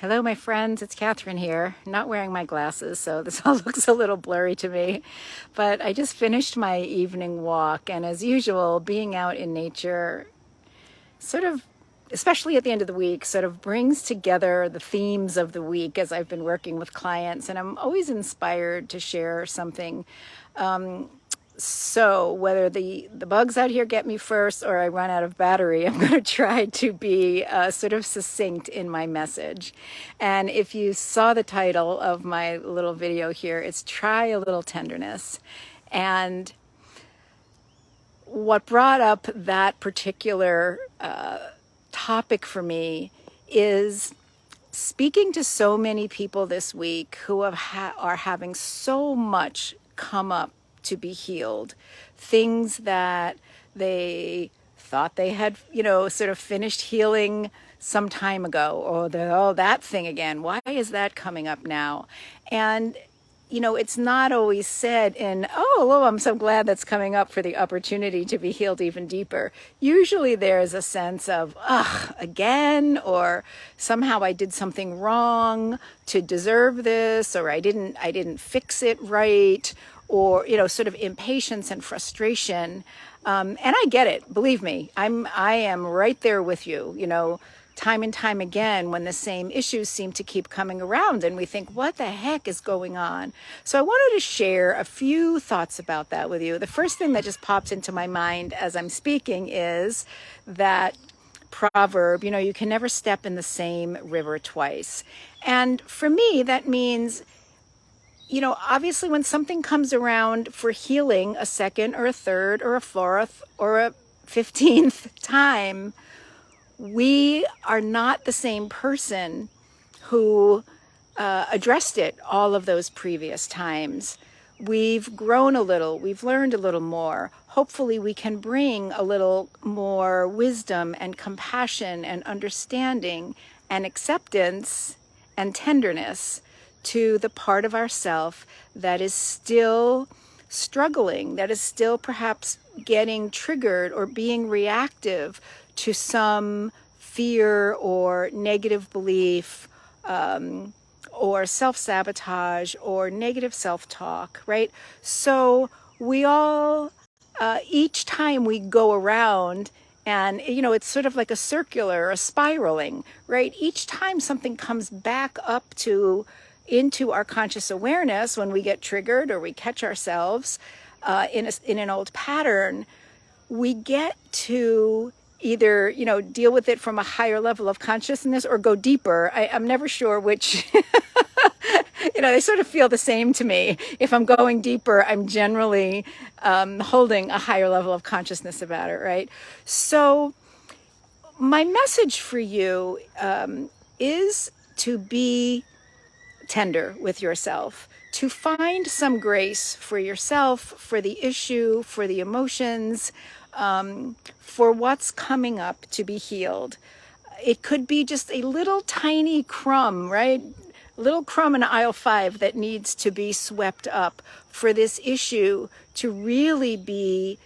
Hello, my friends. It's Catherine here. Not wearing my glasses, so this all looks a little blurry to me. But I just finished my evening walk, and as usual, being out in nature sort of, especially at the end of the week, sort of brings together the themes of the week as I've been working with clients, and I'm always inspired to share something. So whether the bugs out here get me first or I run out of battery, I'm going to try to be sort of succinct in my message. And if you saw the title of my little video here, it's Try a Little Tenderness. And what brought up that particular topic for me is speaking to so many people this week who are having so much come up to be healed, things that they thought they had, sort of finished healing some time ago, or that thing again, why is that coming up now? And it's not always said in, I'm so glad that's coming up for the opportunity to be healed even deeper. Usually there's a sense of, again, or somehow I did something wrong to deserve this, or I didn't fix it right, or, sort of impatience and frustration. And I get it, believe me, I am right there with you, time and time again when the same issues seem to keep coming around and we think, what the heck is going on? So I wanted to share a few thoughts about that with you. The first thing that just pops into my mind as I'm speaking is that proverb, you can never step in the same river twice. And for me, that means, obviously when something comes around for healing a second or a third or a fourth or a 15th time, we are not the same person who addressed it all of those previous times. We've grown a little, we've learned a little more. Hopefully we can bring a little more wisdom and compassion and understanding and acceptance and tenderness to the part of ourself that is still struggling, that is still perhaps getting triggered or being reactive to some fear or negative belief, or self-sabotage or negative self-talk, right? So we all, each time we go around, and it's sort of like a circular, a spiraling, right? Each time something comes back up into our conscious awareness when we get triggered or we catch ourselves in an old pattern, we get to either, deal with it from a higher level of consciousness or go deeper. I'm never sure which, they sort of feel the same to me. If I'm going deeper, I'm generally holding a higher level of consciousness about it, right? So my message for you is to be tender with yourself, to find some grace for yourself, for the issue, for the emotions, for what's coming up to be healed. It could be just a little tiny crumb, right? A little crumb in aisle 5 that needs to be swept up for this issue to really be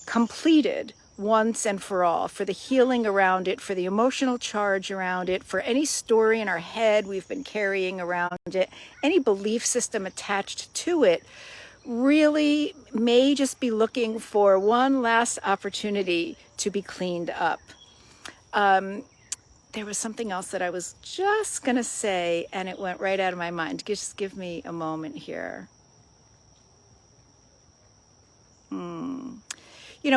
completed once and for all, for the healing around it, for the emotional charge around it, for any story in our head we've been carrying around it, any belief system attached to it, really may just be looking for one last opportunity to be cleaned up. There was something else that I was just going to say, and it went right out of my mind. Just give me a moment here.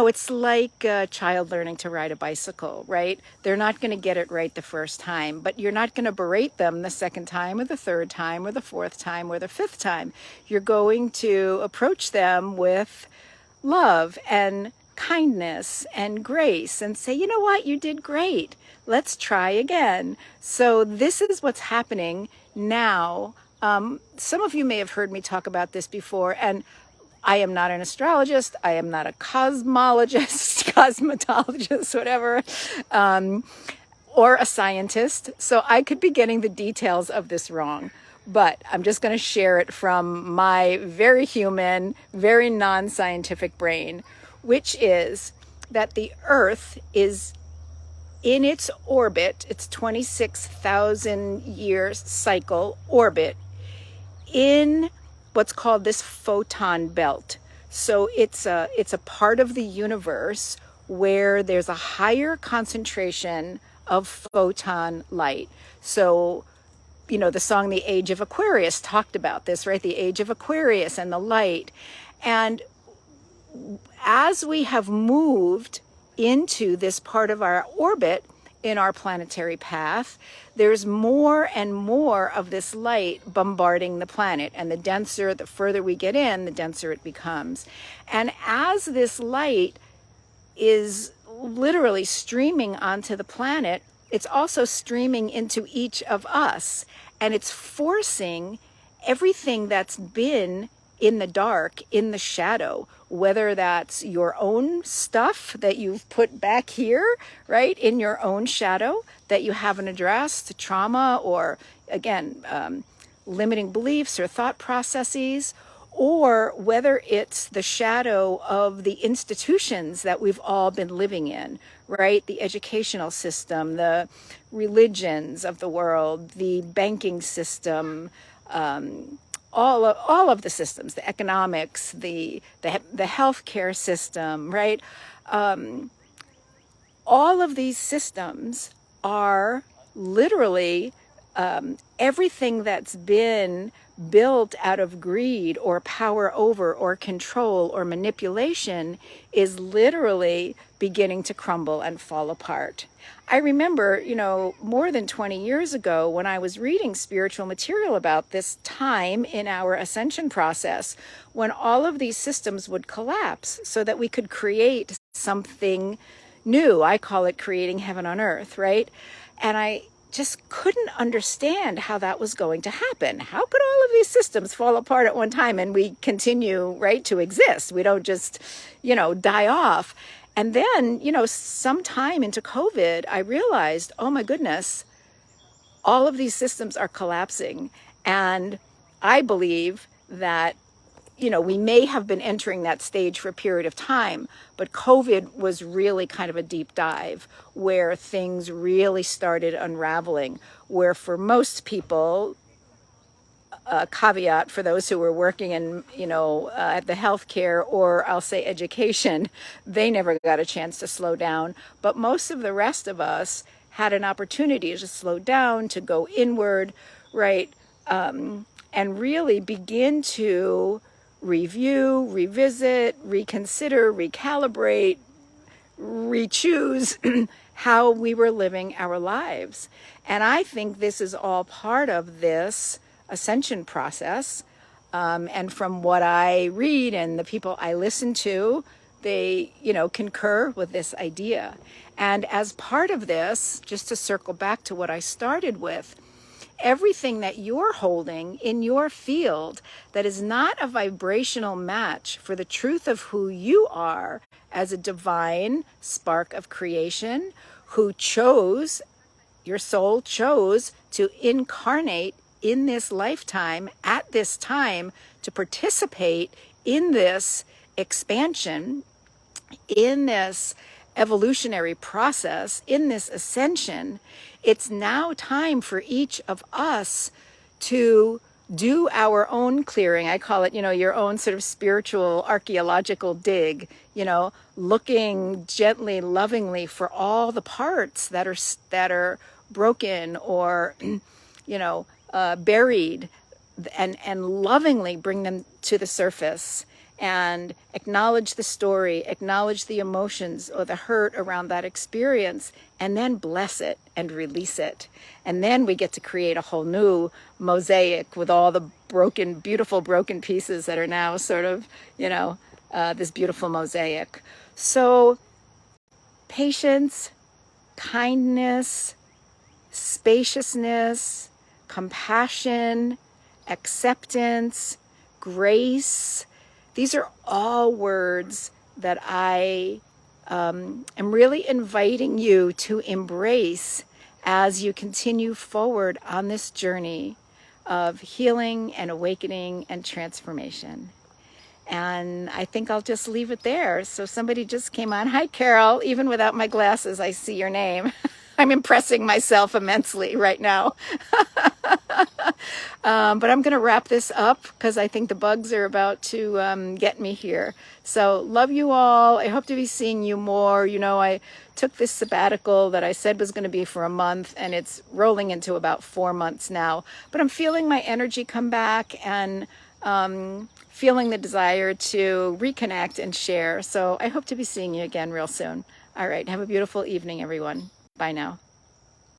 It's like a child learning to ride a bicycle, right? They're not going to get it right the first time, but you're not going to berate them the second time or the third time or the fourth time or the fifth time. You're going to approach them with love and kindness and grace and say, you know what, you did great. Let's try again. So this is what's happening now. Some of you may have heard me talk about this before, and I am not an astrologist. I am not a cosmologist, cosmetologist, whatever, or a scientist. So I could be getting the details of this wrong, but I'm just going to share it from my very human, very non-scientific brain, which is that the earth is in its orbit, its 26,000 year cycle orbit, in what's called this photon belt. So it's a part of the universe where there's a higher concentration of photon light. So, you know, the song The Age of Aquarius talked about this, right? The Age of Aquarius and the light. And as we have moved into this part of our orbit in our planetary path, there's more and more of this light bombarding the planet. And the further we get in, the denser it becomes. And as this light is literally streaming onto the planet, it's also streaming into each of us. And it's forcing everything that's been in the dark, in the shadow, whether that's your own stuff that you've put back here, right, in your own shadow that you haven't addressed, trauma, or again, limiting beliefs or thought processes, or whether it's the shadow of the institutions that we've all been living in, right? The educational system, the religions of the world, the banking system, all of the systems, the economics, the healthcare system, right? All of these systems are literally everything that's been built out of greed or power over or control or manipulation is literally beginning to crumble and fall apart. I remember, you know, more than 20 years ago when I was reading spiritual material about this time in our ascension process, when all of these systems would collapse so that we could create something new. I call it creating heaven on earth, right? And I just couldn't understand how that was going to happen. How could all of these systems fall apart at one time and we continue, right, to exist? We don't just, you know, die off. And then, you know, sometime into COVID, I realized, oh my goodness, all of these systems are collapsing. And I believe that, you know, we may have been entering that stage for a period of time, but COVID was really kind of a deep dive where things really started unraveling, where for most people, caveat for those who were working in, you know, at the healthcare or I'll say education, they never got a chance to slow down. But most of the rest of us had an opportunity to slow down, to go inward, right? And really begin to review, revisit, reconsider, recalibrate, re-choose how we were living our lives. And I think this is all part of this ascension process. And from what I read and the people I listen to, they, you know, concur with this idea. And as part of this, just to circle back to what I started with, everything that you're holding in your field that is not a vibrational match for the truth of who you are as a divine spark of creation who chose, your soul chose to incarnate in this lifetime at this time to participate in this expansion, in this evolutionary process, in this ascension. It's now time for each of us to do our own clearing. I call it, you know, your own sort of spiritual archaeological dig, you know, looking gently, lovingly for all the parts that are broken or, you know, buried, and lovingly bring them to the surface and acknowledge the story, acknowledge the emotions or the hurt around that experience, and then bless it and release it. And then we get to create a whole new mosaic with all the broken, beautiful broken pieces that are now sort of, you know, this beautiful mosaic. So patience, kindness, spaciousness, compassion, acceptance, grace. These are all words that I am really inviting you to embrace as you continue forward on this journey of healing and awakening and transformation. And I think I'll just leave it there. So somebody just came on. Hi, Carol. Even without my glasses, I see your name. I'm impressing myself immensely right now. But I'm going to wrap this up because I think the bugs are about to get me here. So love you all. I hope to be seeing you more. You know, I took this sabbatical that I said was going to be for a month, and it's rolling into about 4 months now. But I'm feeling my energy come back and feeling the desire to reconnect and share. So I hope to be seeing you again real soon. All right. Have a beautiful evening, everyone. Bye now.